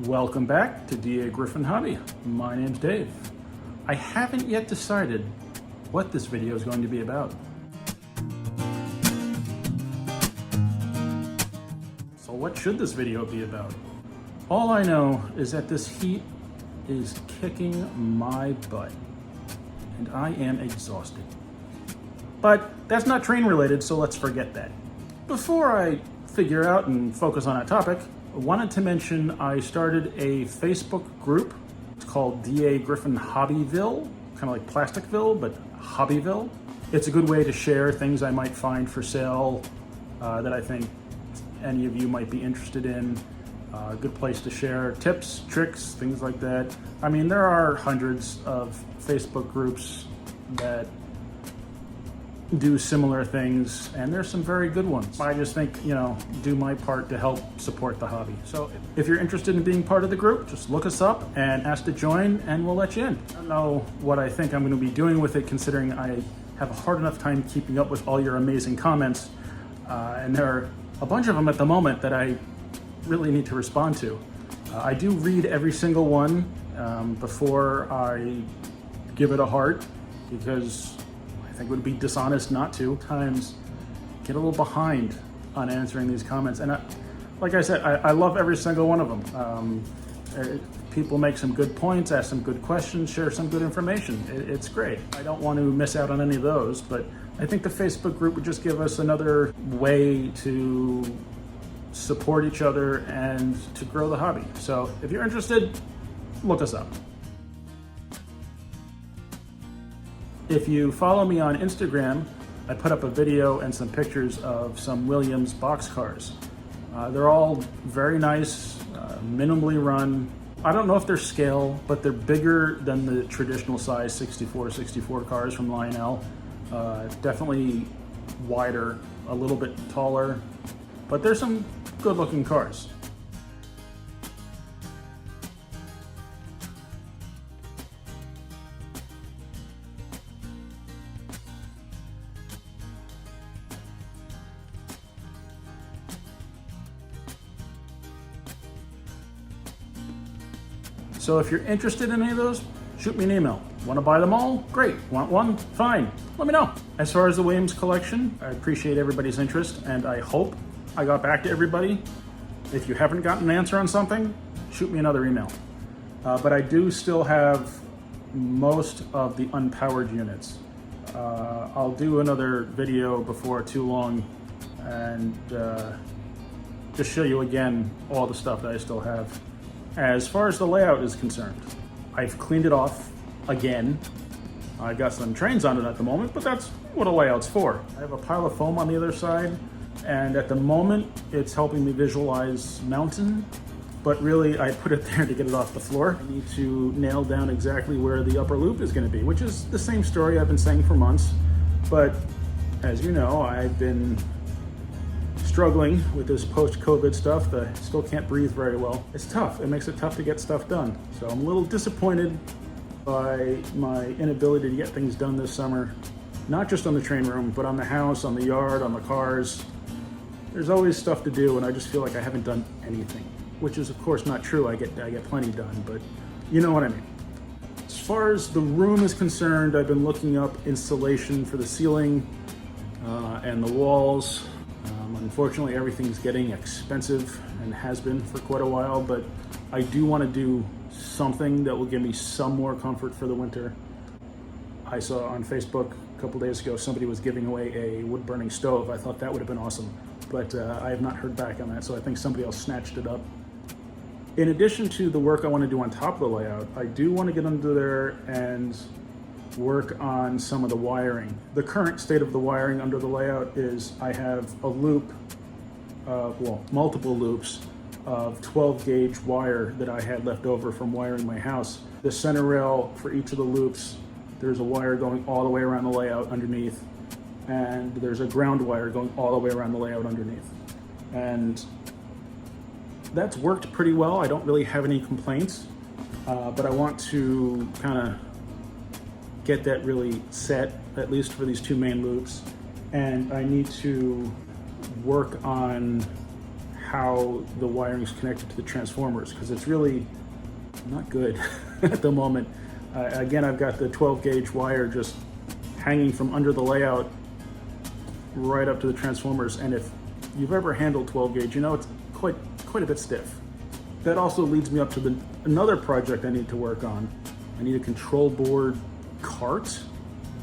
Welcome back to Dagryffyn Hobby. My name's Dave. I haven't yet decided what this video is going to be about. So what should this video be about? All I know is that this heat is kicking my butt and I am exhausted. But that's not train related, so let's forget that. Before I figure out and focus on that topic, I wanted to mention I started a Facebook group. It's called Dagryffyn Hobbyville, kind of like Plasticville, but Hobbyville. It's a good way to share things I might find for sale that I think any of you might be interested in. A good place to share tips, tricks, things like that. I mean, there are hundreds of Facebook groups that do similar things, and there's some very good ones. I just think, do my part to help support the hobby. So if you're interested in being part of the group, just look us up and ask to join and we'll let you in. I don't know what I think I'm going to be doing with it, considering I have a hard enough time keeping up with all your amazing comments. And there are a bunch of them at the moment that I really need to respond to. I do read every single one before I give it a heart, because I think it would be dishonest not to. Times get a little behind on answering these comments, and like I said, I love every single one of them. People make some good points, ask some good questions, share some good information. It's great. I don't want to miss out on any of those, but I think the Facebook group would just give us another way to support each other and to grow the hobby. So if you're interested, look us up. If you follow me on Instagram, I put up a video and some pictures of some Williams boxcars. They're all very nice, minimally run. I don't know if they're scale, but they're bigger than the traditional size 64 cars from Lionel. Definitely wider, a little bit taller, but there's some good looking cars. So if you're interested in any of those, shoot me an email. Want to buy them all? Great. Want one? Fine. Let me know. As far as the Williams collection, I appreciate everybody's interest, and I hope I got back to everybody. If you haven't gotten an answer on something, shoot me another email. But I do still have most of the unpowered units. I'll do another video before too long and just show you again all the stuff that I still have. As far as the layout is concerned, I've cleaned it off again. I've got some trains on it at the moment, but that's what a layout's for. I have a pile of foam on the other side, and at the moment, it's helping me visualize mountain, but really I put it there to get it off the floor. I need to nail down exactly where the upper loop is gonna be, which is the same story I've been saying for months, but as you know, I've been struggling with this post-COVID stuff. I still can't breathe very well. It's tough. It makes it tough to get stuff done. So I'm a little disappointed by my inability to get things done this summer, not just on the train room, but on the house, on the yard, on the cars. There's always stuff to do, and I just feel like I haven't done anything, which is of course not true. I get plenty done, but you know what I mean. As far as the room is concerned, I've been looking up insulation for the ceiling and the walls. Unfortunately, everything's getting expensive and has been for quite a while, but I do want to do something that will give me some more comfort for the winter. I saw on Facebook a couple days ago somebody was giving away a wood-burning stove. I thought that would have been awesome, but I have not heard back on that, so I think somebody else snatched it up. In addition to the work I want to do on top of the layout, I do want to get under there and work on some of the wiring. The current state of the wiring under the layout is I have a loop, multiple loops of 12 gauge wire that I had left over from wiring my house. The center rail for each of the loops, there's a wire going all the way around the layout underneath, and there's a ground wire going all the way around the layout underneath. And that's worked pretty well. I don't really have any complaints, but I want to kind of get that really set, at least for these two main loops. And I need to work on how the wiring is connected to the transformers, because it's really not good at the moment. Again, I've got the 12 gauge wire just hanging from under the layout right up to the transformers, and if you've ever handled 12 gauge, you know it's quite a bit stiff. That also leads me up to another project I need to work on. I need a control board cart,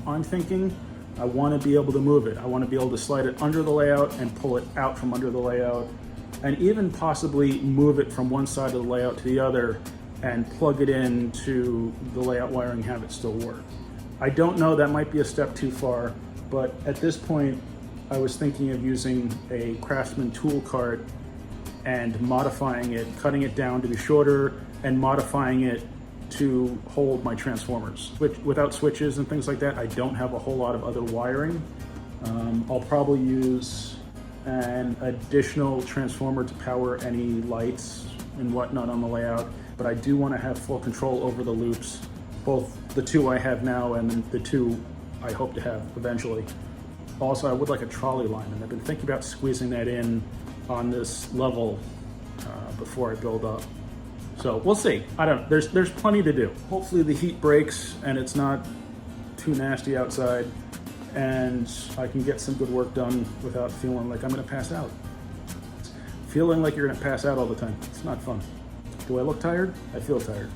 I'm thinking. I want to be able to move it. I want to be able to slide it under the layout and pull it out from under the layout, and even possibly move it from one side of the layout to the other and plug it into the layout wiring, have it still work. I don't know, that might be a step too far, but at this point I was thinking of using a Craftsman tool cart and modifying it, cutting it down to be shorter and modifying it to hold my transformers. Without switches and things like that, I don't have a whole lot of other wiring. I'll probably use an additional transformer to power any lights and whatnot on the layout, but I do want to have full control over the loops, both the two I have now and the two I hope to have eventually. Also, I would like a trolley line, and I've been thinking about squeezing that in on this level before I build up. So we'll see. I don't know. There's plenty to do. Hopefully the heat breaks and it's not too nasty outside, and I can get some good work done without feeling like I'm going to pass out. Feeling like you're going to pass out all the time, it's not fun. Do I look tired? I feel tired.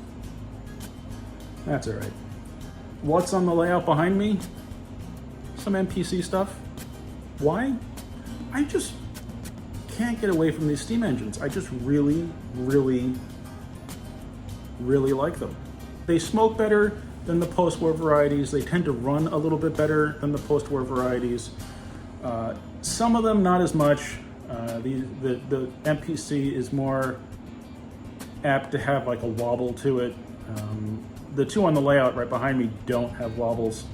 That's all right. What's on the layout behind me? Some MPC stuff. Why? I just can't get away from these steam engines. I just really like them. They smoke better than the post-war varieties. They tend to run a little bit better than the post-war varieties. Some of them not as much. The MPC is more apt to have like a wobble to it. The two on the layout right behind me don't have wobbles.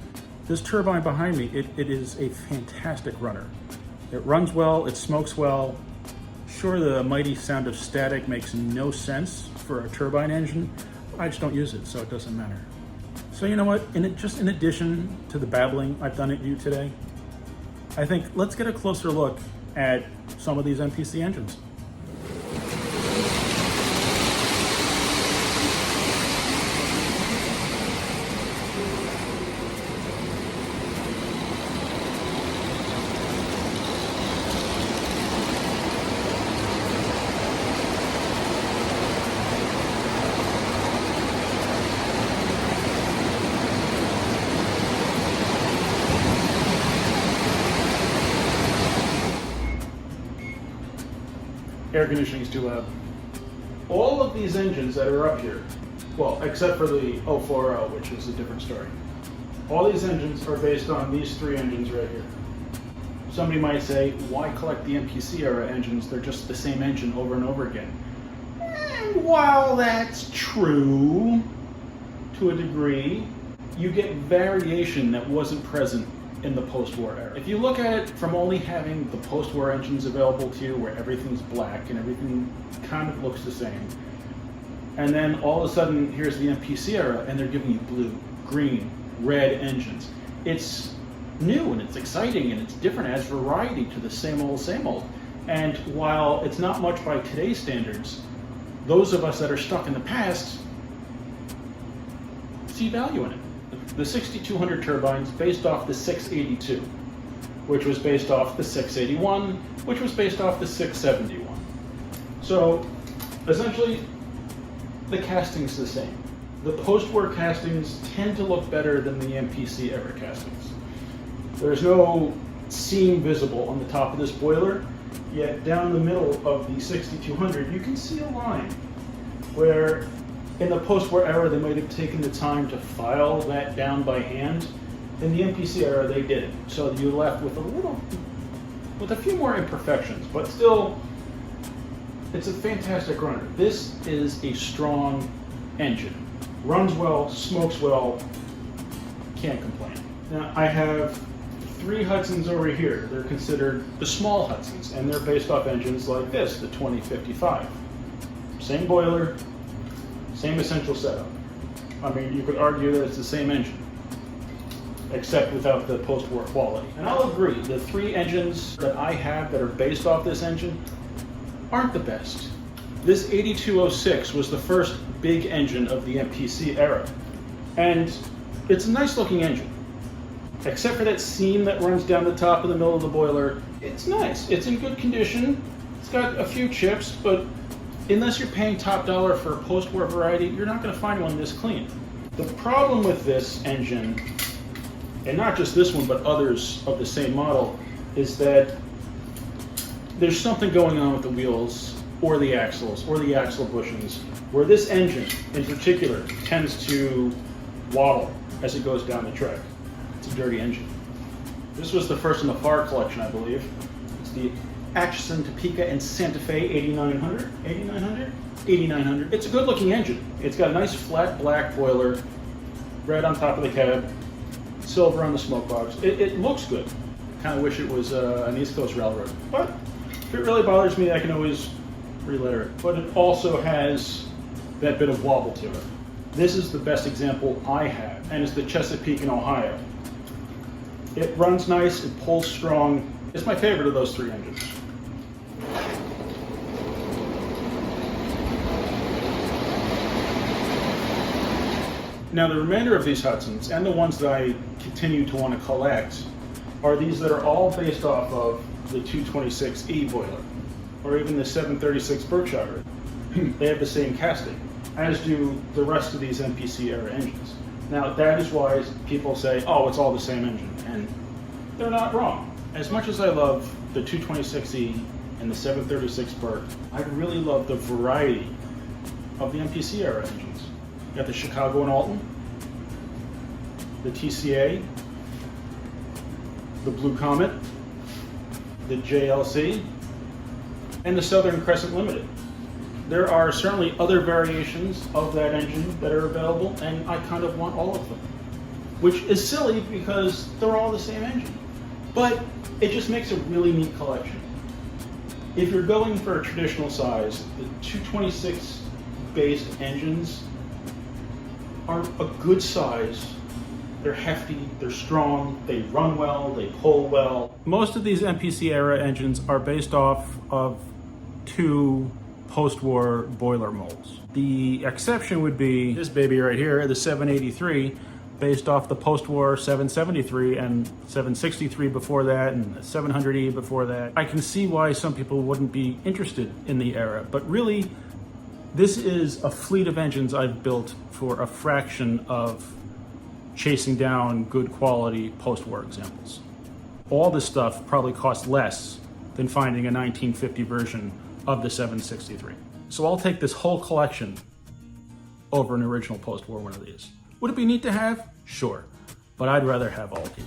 This turbine behind me, it is a fantastic runner. It runs well, it smokes well. Sure, the mighty sound of static makes no sense for a turbine engine. I just don't use it, so it doesn't matter. So you know what, in addition to the babbling I've done at you today, I think let's get a closer look at some of these MPC engines. Air conditioning is too loud. All of these engines that are up here, well, except for the 040, which is a different story. All these engines are based on these three engines right here. Somebody might say, why collect the MPC era engines? They're just the same engine over and over again. And while that's true, to a degree, you get variation that wasn't present in the post-war era. If you look at it from only having the post-war engines available to you, where everything's black and everything kind of looks the same, and then all of a sudden here's the MPC era and they're giving you blue, green, red engines. It's new and it's exciting and it's different, adds variety to the same old. And while it's not much by today's standards, those of us that are stuck in the past see value in it. The 6200 turbines based off the 682, which was based off the 681, which was based off the 671. So essentially, the casting's the same. The post-war castings tend to look better than the MPC era castings. There's no seam visible on the top of this boiler, yet down the middle of the 6200, you can see a line where in the post-war era, they might have taken the time to file that down by hand. In the MPC era, they did it. So you're left with a few more imperfections, but still, it's a fantastic runner. This is a strong engine. Runs well, smokes well, can't complain. Now, I have three Hudsons over here. They're considered the small Hudsons, and they're based off engines like this, the 2055. Same boiler, same essential setup. I mean, you could argue that it's the same engine, except without the post-war quality. And I'll agree, the three engines that I have that are based off this engine aren't the best. This 8206 was the first big engine of the MPC era, and it's a nice looking engine. Except for that seam that runs down the top of the middle of the boiler, it's nice. It's in good condition. It's got a few chips, but unless you're paying top dollar for a post-war variety, you're not going to find one this clean. The problem with this engine, and not just this one, but others of the same model, is that there's something going on with the wheels or the axles or the axle bushings, where this engine in particular tends to wobble as it goes down the track. It's a dirty engine. This was the first in the FAR collection, I believe. It's the Atchison, Topeka, and Santa Fe 8900. It's a good looking engine. It's got a nice flat black boiler, red on top of the cab, silver on the smoke box. It looks good. Kind of wish it was an East Coast railroad, but if it really bothers me, I can always re-letter it. But it also has that bit of wobble to it. This is the best example I have, and it's the Chesapeake in Ohio. It runs nice, it pulls strong. It's my favorite of those three engines. Now the remainder of these Hudsons, and the ones that I continue to want to collect, are these that are all based off of the 226E boiler, or even the 736 Berkshire. They have the same casting, as do the rest of these MPC era engines. Now that is why people say, oh, it's all the same engine, and they're not wrong. As much as I love the 226E and the 736 Berk, I really love the variety of the MPC era engines. You got the Chicago and Alton, the TCA, the Blue Comet, the JLC, and the Southern Crescent Limited. There are certainly other variations of that engine that are available, and I kind of want all of them. Which is silly because they're all the same engine. But it just makes a really neat collection. If you're going for a traditional size, the 226 based engines are a good size. They're hefty, they're strong, they run well, they pull well. Most of these MPC era engines are based off of two post-war boiler molds. The exception would be this baby right here, the 783, based off the post-war 773 and 763 before that, and the 700E before that. I can see why some people wouldn't be interested in the era, but really, this is a fleet of engines I've built for a fraction of chasing down good quality post-war examples. All this stuff probably costs less than finding a 1950 version of the 763. So I'll take this whole collection over an original post-war one of these. Would it be neat to have? Sure, but I'd rather have all these.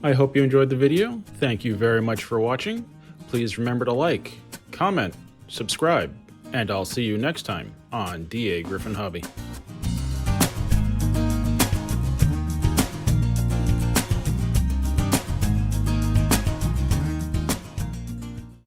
I hope you enjoyed the video. Thank you very much for watching. Please remember to like, comment, subscribe, and I'll see you next time on Dagryffyn Hobby.